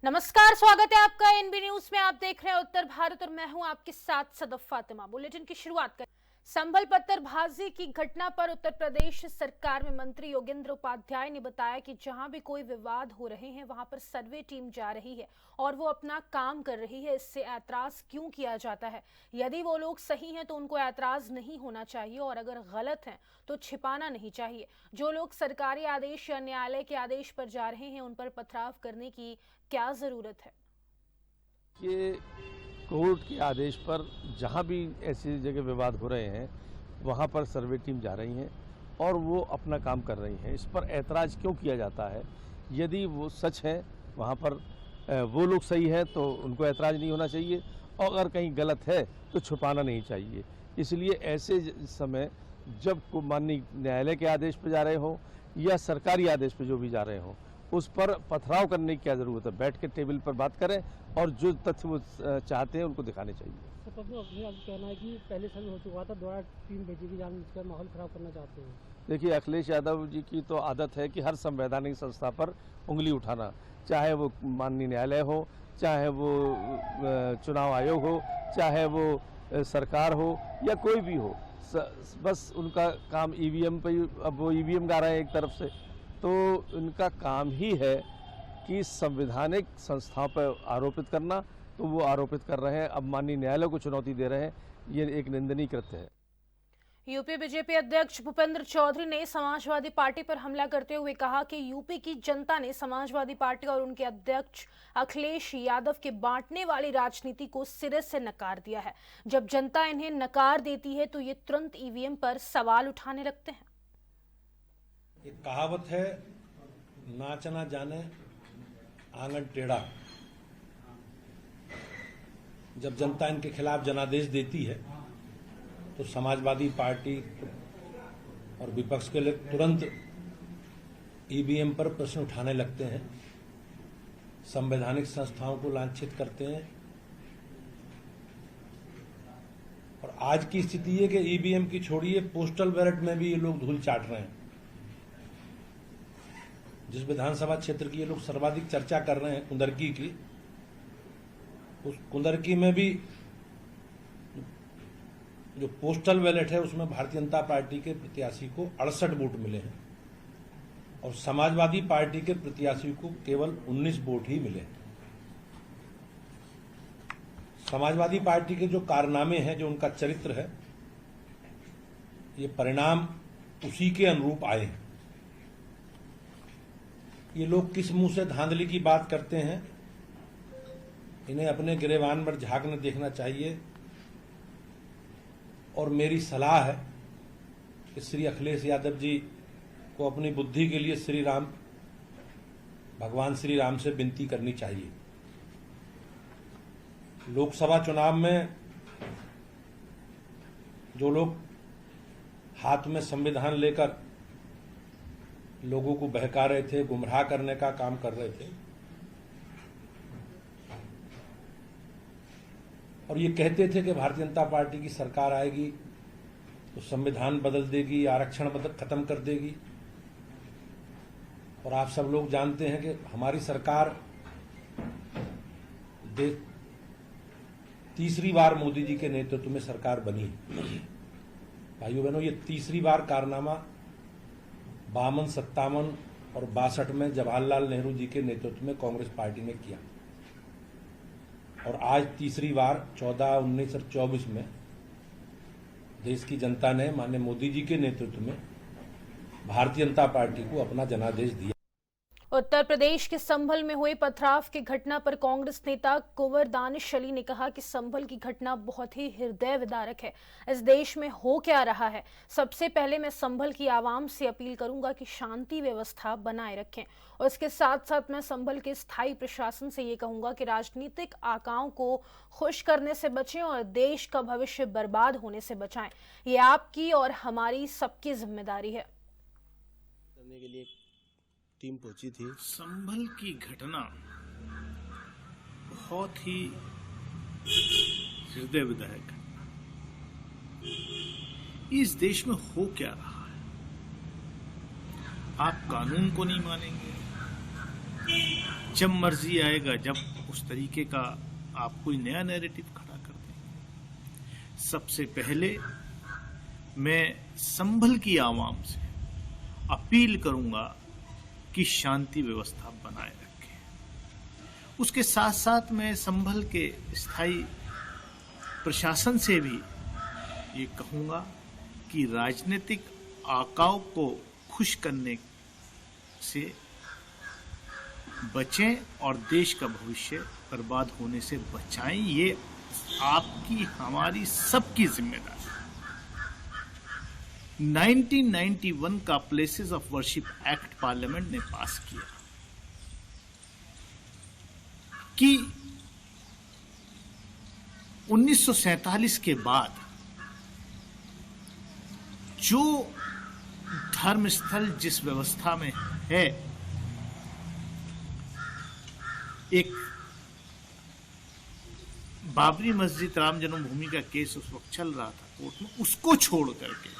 नमस्कार, स्वागत है आपका एनबी न्यूज में। आप देख रहे हैं उत्तर भारत और मैं हूं आपके साथ सदफ फातिमा। बुलेटिन की शुरुआत करें। संभल पत्थरबाजी की घटना पर उत्तर प्रदेश सरकार में मंत्री योगेंद्र उपाध्याय ने बताया कि जहां भी कोई विवाद हो रहे हैं वहां पर सर्वे टीम जा रही है और वो अपना काम कर रही है। इससे ऐतराज क्यों किया जाता है? यदि वो लोग सही हैं तो उनको ऐतराज नहीं होना चाहिए और अगर गलत हैं तो छिपाना नहीं चाहिए। जो लोग सरकारी आदेश या न्यायालय के आदेश पर जा रहे हैं उन पर पथराव करने की क्या जरूरत है? ये कोर्ट के आदेश पर जहाँ भी ऐसी जगह विवाद हो रहे हैं वहाँ पर सर्वे टीम जा रही हैं और वो अपना काम कर रही हैं। इस पर ऐतराज़ क्यों किया जाता है? यदि वो सच है, वहाँ पर वो लोग सही है तो उनको ऐतराज़ नहीं होना चाहिए और अगर कहीं गलत है तो छुपाना नहीं चाहिए। इसलिए ऐसे समय जब माननीय न्यायालय के आदेश पर जा रहे हो या सरकारी आदेश पर जो भी जा रहे हों, उस पर पथराव करने की क्या ज़रूरत है? बैठ के टेबल पर बात करें और जो तथ्य वो चाहते हैं उनको दिखाने चाहिए। तो कहना है कि पहले समय हो चुका था, दोबारा टीम भेजेगी, जानबूझकर माहौल खराब करना चाहते हैं। देखिए, अखिलेश यादव जी की तो आदत है कि हर संवैधानिक संस्था पर उंगली उठाना, चाहे वो माननीय न्यायालय हो, चाहे वो चुनाव आयोग हो, चाहे वो सरकार हो या कोई भी हो। बस उनका काम ईवीएम पे, अब वो ईवीएम गा रहे हैं एक तरफ से, तो उनका काम ही है कि संवैधानिक संस्थाओं पर आरोपित करना, तो वो आरोपित कर रहे हैं। अब माननीय न्यायालय को चुनौती दे रहे हैं, ये एक निंदनीय कृत्य है। यूपी बीजेपी अध्यक्ष भूपेंद्र चौधरी ने समाजवादी पार्टी पर हमला करते हुए कहा कि यूपी की जनता ने समाजवादी पार्टी और उनके अध्यक्ष अखिलेश यादव के बांटने वाली राजनीति को सिरे से नकार दिया है। जब जनता इन्हें नकार देती है तो ये तुरंत ईवीएम पर सवाल उठाने लगते हैं। एक कहावत है, नाच ना जाने आंगन टेढ़ा। जब जनता इनके खिलाफ जनादेश देती है तो समाजवादी पार्टी और विपक्ष के लोग तुरंत ईवीएम पर प्रश्न उठाने लगते हैं, संवैधानिक संस्थाओं को लांछित करते हैं। और आज की स्थिति है कि ईवीएम की छोड़िए, पोस्टल बैलेट में भी ये लोग धूल चाट रहे हैं। जिस विधानसभा क्षेत्र की ये लोग सर्वाधिक चर्चा कर रहे हैं, कुंदरकी की, उस कुंदरकी में भी जो पोस्टल बैलेट है उसमें भारतीय जनता पार्टी के प्रत्याशी को 68 वोट मिले हैं और समाजवादी पार्टी के प्रत्याशी को केवल 19 वोट ही मिले हैं। समाजवादी पार्टी के जो कारनामे हैं, जो उनका चरित्र है, ये परिणाम उसी के अनुरूप आए हैं। ये लोग किस मुंह से धांधली की बात करते हैं, इन्हें अपने गिरेबान पर झांकने देखना चाहिए। और मेरी सलाह है कि श्री अखिलेश यादव जी को अपनी बुद्धि के लिए भगवान श्री राम से विनती करनी चाहिए। लोकसभा चुनाव में जो लोग हाथ में संविधान लेकर लोगों को बहका रहे थे, गुमराह करने का काम कर रहे थे और ये कहते थे कि भारतीय जनता पार्टी की सरकार आएगी तो संविधान बदल देगी, आरक्षण खत्म कर देगी। और आप सब लोग जानते हैं कि हमारी सरकार तीसरी बार मोदी जी के नेतृत्व में सरकार बनी है। भाइयों बहनों, ये तीसरी बार कारनामा 52, 57 और 62 में जवाहरलाल नेहरू जी के नेतृत्व में कांग्रेस पार्टी ने किया और आज तीसरी बार 14, 19 और 24 में देश की जनता ने माननीय मोदी जी के नेतृत्व में भारतीय जनता पार्टी को अपना जनादेश दिया। उत्तर प्रदेश के संभल में हुए पथराव की घटना पर कांग्रेस नेता कुंवर दानिश अली ने कहा कि संभल की घटना बहुत ही हृदय विदारक है। इस देश में हो क्या रहा है? सबसे पहले मैं संभल की आवाम से अपील करूंगा कि शांति व्यवस्था बनाए रखें और इसके साथ साथ मैं संभल के स्थायी प्रशासन से ये कहूंगा कि राजनीतिक आकाओं को खुश करने से बचें और देश का भविष्य बर्बाद होने से बचाएं। ये आपकी और हमारी सबकी जिम्मेदारी है। करने के लिए टीम पहुंची थी। संभल की घटना बहुत ही हृदय विदारक है। इस देश में हो क्या रहा है? आप कानून को नहीं मानेंगे, जब मर्जी आएगा, जब उस तरीके का आप कोई नया नैरेटिव खड़ा कर देंगे। सबसे पहले मैं संभल की आवाम से अपील करूंगा कि शांति व्यवस्था बनाए रखें। उसके साथ साथ मैं संभल के स्थायी प्रशासन से भी ये कहूंगा कि राजनीतिक आकाओं को खुश करने से बचें और देश का भविष्य बर्बाद होने से बचाएं। ये आपकी हमारी सबकी जिम्मेदारी। 1991 का places of worship act parliament ने पास किया कि 1947 के बाद जो धर्म स्थल जिस व्यवस्था में है, एक बाबरी मस्जिद राम जन्मभूमि का केस उस वक्त चल रहा था कोर्ट में, उसको छोड़ करके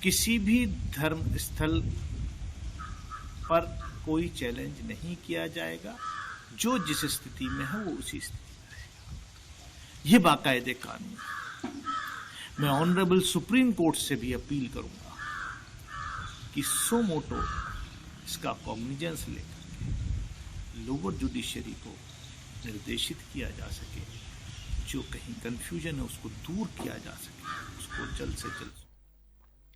किसी भी धर्म स्थल पर कोई चैलेंज नहीं किया जाएगा। जो जिस स्थिति में है वो उसी स्थिति में रहेगा। ये बाकायदे कानून है। मैं ऑनरेबल सुप्रीम कोर्ट से भी अपील करूंगा कि सो मोटो इसका कॉग्निजेंस लेकर के लोअर जुडिशरी को निर्देशित किया जा सके, जो कहीं कंफ्यूजन है उसको दूर किया जा सके, उसको जल्द से जल्द।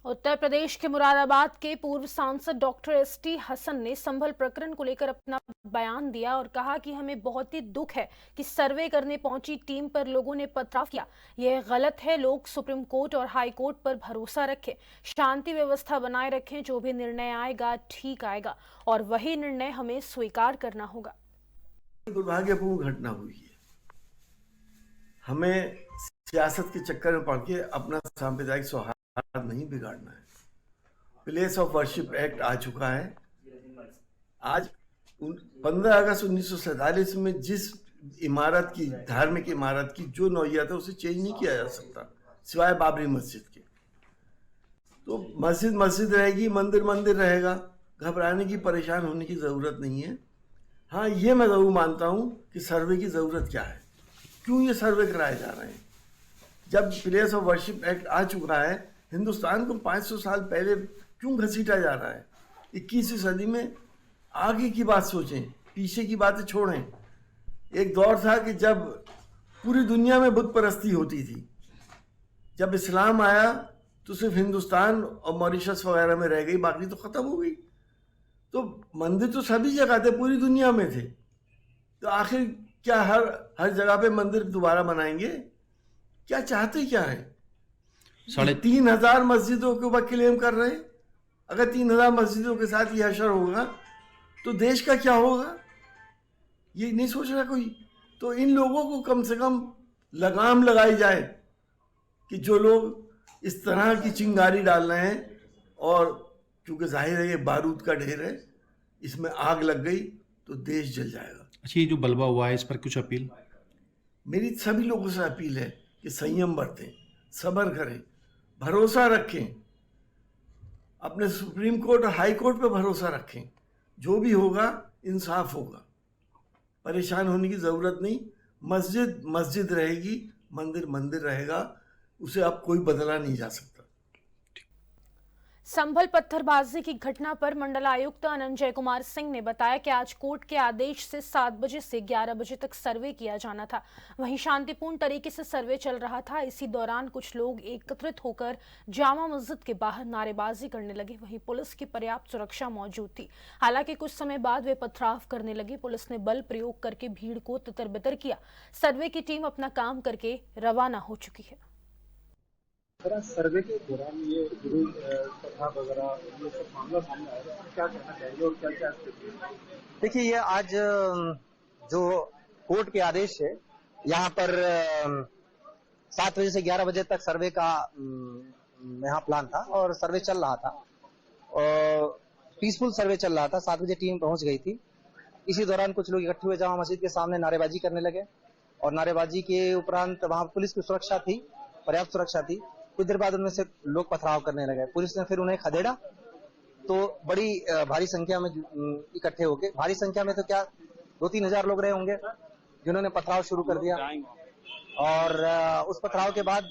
उत्तर प्रदेश के मुरादाबाद के पूर्व सांसद डॉक्टर एसटी हसन ने संभल प्रकरण को लेकर अपना बयान दिया और कहा कि हमें बहुत ही दुख है कि सर्वे करने पहुंची टीम पर लोगों ने पथराव किया। यह गलत है। लोग सुप्रीम कोर्ट और हाई कोर्ट पर भरोसा रखें, शांति व्यवस्था बनाए रखें। जो भी निर्णय आएगा ठीक आएगा और वही निर्णय हमें स्वीकार करना होगा। दुर्भाग्यपूर्ण घटना हुई है। हमें सियासत के चक्कर में पड़ के अपना सांप्रदायिक सौहार्द नहीं बिगाड़ना है। प्लेस ऑफ वर्शिप एक्ट आ चुका है। आज 15 अगस्त 1947 में जिस इमारत की, धार्मिक इमारत की जो नौइयत है उसे चेंज नहीं किया जा सकता सिवाय बाबरी मस्जिद के। तो मस्जिद मस्जिद रहेगी, मंदिर मंदिर रहेगा। घबराने की, परेशान होने की जरूरत नहीं है। हाँ, ये मैं जरूर मानता हूँ कि सर्वे की जरूरत क्या है, क्यों ये सर्वे कराए जा रहे हैं। जब प्लेस ऑफ वर्शिप एक्ट आ चुका है, हिंदुस्तान को 500 साल पहले क्यों घसीटा जा रहा है। 21वीं सदी में आगे की बात सोचें, पीछे की बातें छोड़ें। एक दौर था कि जब पूरी दुनिया में बुत परस्ती होती थी। जब इस्लाम आया तो सिर्फ हिंदुस्तान और मॉरिशस वगैरह में रह गई, बाकी तो ख़त्म हो गई। तो मंदिर तो सभी जगह थे, पूरी दुनिया में थे। तो आखिर क्या हर जगह पे मंदिर दोबारा बनाएंगे? क्या चाहते क्या है? 3,000 मस्जिदों के ऊपर क्लेम कर रहे हैं। अगर 3,000 मस्जिदों के साथ ये हशर होगा तो देश का क्या होगा, ये नहीं सोच रहा कोई। तो इन लोगों को कम से कम लगाम लगाई जाए कि जो लोग इस तरह की चिंगारी डाल रहे हैं, और क्योंकि जाहिर है ये बारूद का ढेर है, इसमें आग लग गई तो देश जल जाएगा। अच्छा, ये जो बलवा हुआ है इस पर कुछ अपील? मेरी सभी लोगों से अपील है कि संयम बरतें, सब्र करें, भरोसा रखें, अपने सुप्रीम कोर्ट और हाई कोर्ट पे भरोसा रखें। जो भी होगा इंसाफ होगा। परेशान होने की ज़रूरत नहीं। मस्जिद मस्जिद रहेगी, मंदिर मंदिर रहेगा, उसे अब कोई बदला नहीं जा सकता। संभल पत्थरबाजी की घटना पर मंडलायुक्त अनंजय कुमार सिंह ने बताया कि आज कोर्ट के आदेश से 7 बजे से 11 बजे तक सर्वे किया जाना था। वहीं शांतिपूर्ण तरीके से सर्वे चल रहा था। इसी दौरान कुछ लोग एकत्रित होकर जामा मस्जिद के बाहर नारेबाजी करने लगे। वहीं पुलिस की पर्याप्त सुरक्षा मौजूद थी। हालांकि कुछ समय बाद वे पथराव करने लगे। पुलिस ने बल प्रयोग करके भीड़ को तितर-बितर किया। सर्वे की टीम अपना काम करके रवाना हो चुकी है। सर्वे के दौरान ये पथराव वगैरह ये सब मामला सामने आया, तो क्या कहना चाहिए और क्या क्या स्थिति है? देखिए, ये आज जो कोर्ट के आदेश है, यहाँ पर 7 बजे से 11 बजे तक सर्वे का यहाँ प्लान था और सर्वे चल रहा था और पीसफुल सर्वे चल रहा था। 7 बजे टीम पहुंच गई थी। इसी दौरान कुछ लोग इकट्ठे हुए जामा मस्जिद के सामने नारेबाजी करने लगे और नारेबाजी के उपरांत वहां पुलिस की सुरक्षा थी, पर्याप्त सुरक्षा थी। कुछ देर बाद उनमें से लोग पथराव करने लगे। पुलिस ने फिर उन्हें खदेड़ा तो बड़ी भारी संख्या में इकट्ठे होके, भारी संख्या में तो क्या 2-3 हजार लोग रहे होंगे जिन्होंने पथराव शुरू कर दिया। और उस पथराव के बाद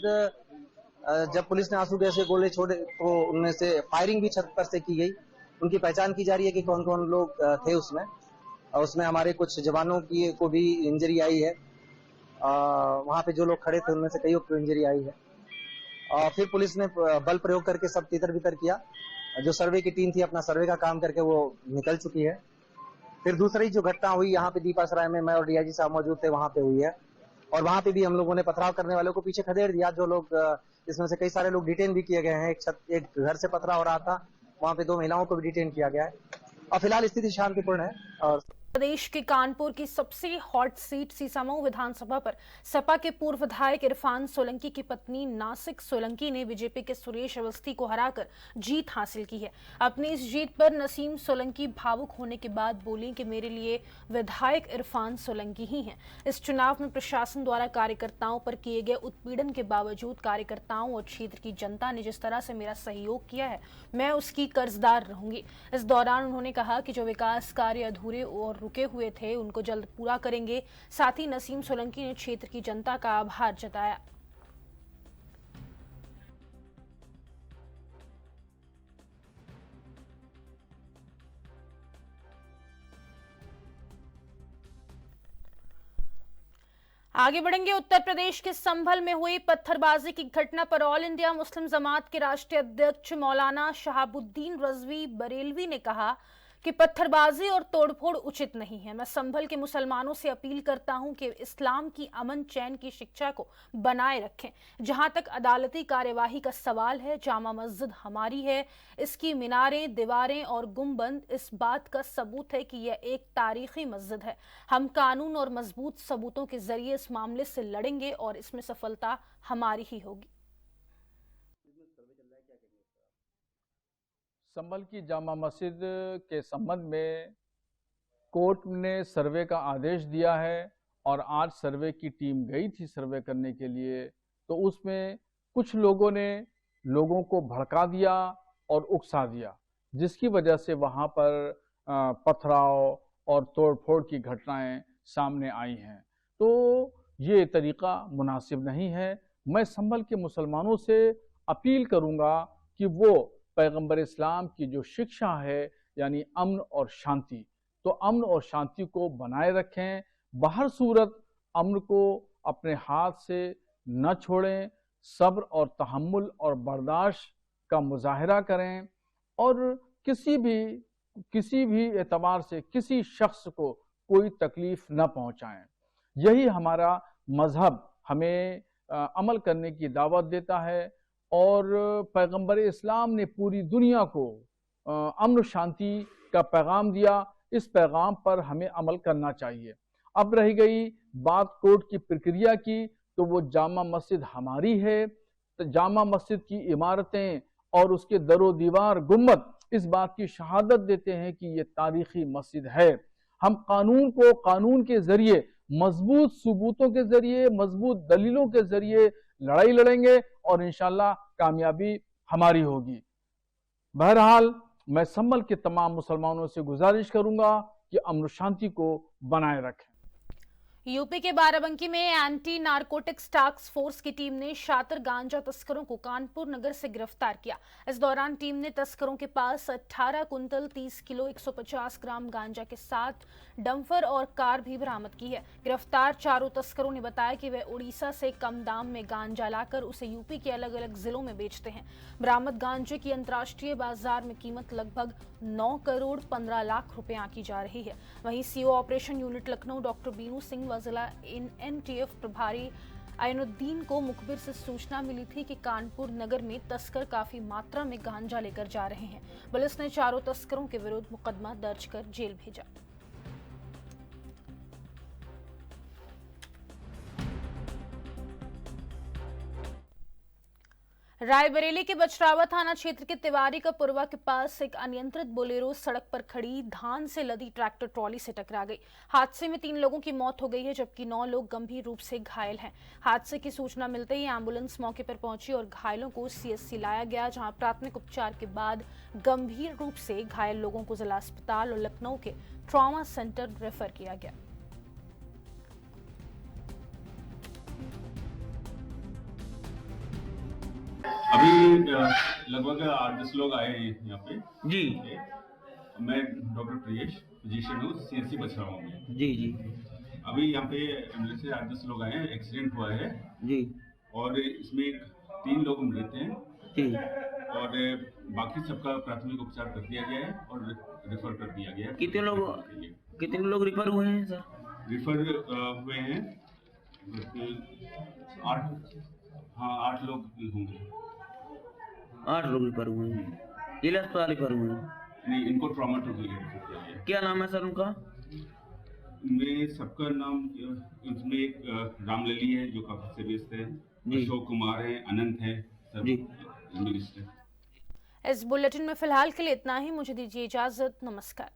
जब पुलिस ने आंसू गैस के गोले छोड़े तो उनमें से फायरिंग भी छत पर से की गई। उनकी पहचान की जा रही है कि कौन कौन लोग थे उसमें। और उसमें हमारे कुछ जवानों की को भी इंजरी आई है। वहां पे जो लोग खड़े थे उनमें से कईयों को इंजरी आई है। और फिर पुलिस ने बल प्रयोग करके सब तितर बितर किया। जो सर्वे की टीम थी अपना सर्वे का काम करके वो निकल चुकी है। फिर दूसरी जो घटना हुई यहाँ पे दीपासराय में, मैं और डीआईजी साहब मौजूद थे, वहां पे हुई है। और वहां पे भी हम लोगों ने पथराव करने वालों को पीछे खदेड़ दिया। जो लोग, इसमें से कई सारे लोग डिटेन भी किए गए हैं। एक घर से पथराव हो रहा था, वहां पे 2 महिलाओं को भी डिटेन किया गया है। और फिलहाल स्थिति शांतिपूर्ण है। और प्रदेश के कानपुर की सबसे हॉट सीट सीसामऊ विधानसभा पर सपा के पूर्व विधायक इरफान सोलंकी की पत्नी नासिक सोलंकी ने बीजेपी के सुरेश अवस्थी को हराकर जीत हासिल की है। अपनी इस जीत पर नसीम सोलंकी भावुक होने के बाद बोली कि मेरे लिए विधायक इरफान सोलंकी ही हैं। इस चुनाव में प्रशासन द्वारा कार्यकर्ताओं पर किए गए उत्पीड़न के बावजूद कार्यकर्ताओं और क्षेत्र की जनता ने जिस तरह से मेरा सहयोग किया है, मैं उसकी कर्जदार रहूंगी। इस दौरान उन्होंने कहा कि जो विकास कार्य अधूरे और रुके हुए थे उनको जल्द पूरा करेंगे। साथ ही नसीम सोलंकी ने क्षेत्र की जनता का आभार जताया। आगे बढ़ेंगे। उत्तर प्रदेश के संभल में हुई पत्थरबाजी की घटना पर ऑल इंडिया मुस्लिम जमात के राष्ट्रीय अध्यक्ष मौलाना शहाबुद्दीन रजवी बरेलवी ने कहा कि पत्थरबाजी और तोड़फोड़ उचित नहीं है। मैं संभल के मुसलमानों से अपील करता हूं कि इस्लाम की अमन चैन की शिक्षा को बनाए रखें। जहां तक अदालती कार्यवाही का सवाल है, जामा मस्जिद हमारी है। इसकी मीनारें, दीवारें और गुंबद इस बात का सबूत है कि यह एक तारीखी मस्जिद है। हम कानून और मजबूत सबूतों के जरिए इस मामले से लड़ेंगे और इसमें सफलता हमारी ही होगी। संभल की जामा मस्जिद के संबंध में कोर्ट ने सर्वे का आदेश दिया है और आज सर्वे की टीम गई थी सर्वे करने के लिए। तो उसमें कुछ लोगों ने लोगों को भड़का दिया और उकसा दिया, जिसकी वजह से वहाँ पर पथराव और तोड़फोड़ की घटनाएं सामने आई हैं। तो ये तरीका मुनासिब नहीं है। मैं संभल के मुसलमानों से अपील करूँगा कि वो पैगंबर इस्लाम की जो शिक्षा है यानी अमन और शांति, तो अमन और शांति को बनाए रखें। बाहर सूरत अमन को अपने हाथ से न छोड़ें। सब्र और तहम्मुल और बर्दाश्त का मुजाहिरा करें और किसी भी एतबार से किसी शख्स को कोई तकलीफ न पहुंचाएं। यही हमारा मजहब हमें अमल करने की दावत देता है। और पैगंबर इस्लाम ने पूरी दुनिया को अमन शांति का पैगाम दिया। इस पैगाम पर हमें अमल करना चाहिए। अब रही गई बात कोर्ट की प्रक्रिया की, तो वो जामा मस्जिद हमारी है। तो जामा मस्जिद की इमारतें और उसके दरो दीवार, गुम्बद इस बात की शहादत देते हैं कि ये तारीखी मस्जिद है। हम कानून को कानून के जरिए, मजबूत सबूतों के जरिए, मजबूत दलीलों के जरिए लड़ाई लड़ेंगे और इंशाल्लाह कामयाबी हमारी होगी। बहरहाल मैं संभल के तमाम मुसलमानों से गुजारिश करूंगा कि अमन शांति को बनाए रखें। यूपी के बाराबंकी में एंटी नारकोटिक्स टास्क फोर्स की टीम ने शातिर गांजा तस्करों को कानपुर नगर से गिरफ्तार किया। इस दौरान टीम ने तस्करों के पास 18 कुंतल 30 किलो 150 ग्राम गांजा के साथ डंपर और कार भी बरामद की है। गिरफ्तार चारों तस्करों ने बताया कि वे उड़ीसा से कम दाम में गांजा लाकर उसे यूपी के अलग अलग जिलों में बेचते हैं। बरामद गांजे की अंतर्राष्ट्रीय बाजार में कीमत लगभग 9 करोड़ 15 लाख रुपए आंकी जा रही है। वहीं CO operation unit Lucknow doctor Binu Singh व जिला एनटीएफ प्रभारी आयनुद्दीन को मुखबिर से सूचना मिली थी कि कानपुर नगर में तस्कर काफी मात्रा में गांजा लेकर जा रहे हैं। पुलिस ने चारों तस्करों के विरुद्ध मुकदमा दर्ज कर जेल भेजा। रायबरेली के बछरावा थाना क्षेत्र के तिवारी का पुरवा के पास एक अनियंत्रित बोलेरो सड़क पर खड़ी धान से लदी ट्रैक्टर ट्रॉली से टकरा गई। हादसे में 3 लोगों की मौत हो गई है, जबकि 9 लोग गंभीर रूप से घायल हैं। हादसे की सूचना मिलते ही एम्बुलेंस मौके पर पहुंची और घायलों को सीएससी लाया गया, जहां प्राथमिक उपचार के बाद गंभीर रूप से घायल लोगों को जिला अस्पताल और लखनऊ के ट्रॉमा सेंटर रेफर किया गया। अभी लगभग 8-10 लोग आए हैं यहाँ पे जी मैं डॉक्टर प्रियेश फिजिशियन हूँ सीएससी बछरावा में। जी जी अभी यहाँ पे एम्बुलेंस से 8-10 लोग आए हैं, एक्सीडेंट हुआ है जी और इसमें 3 लोग मृत हैं जी और बाकी सबका प्राथमिक उपचार कर दिया गया है और रेफर कर दिया गया है। कितने लोग रिफर हुए हैं सर? रिफर हुए हैं 8 लोग होंगे। 8 लोग रिफर हुए हैं, जिला अस्पताल रिफर हुए हैं। नहीं, इनको ट्रॉमा टू के लिए रेफर किया गया है। क्या नाम है सर उनका? में सबका नाम उसमें एक रामलली है जो काफी सीरियस है, अशोक कुमार है, अनंत है, सब मिनिस्टर। इस बुलेटिन में फिलहाल के लिए इतना ही। मुझे दीजिए इजाजत। नमस्कार।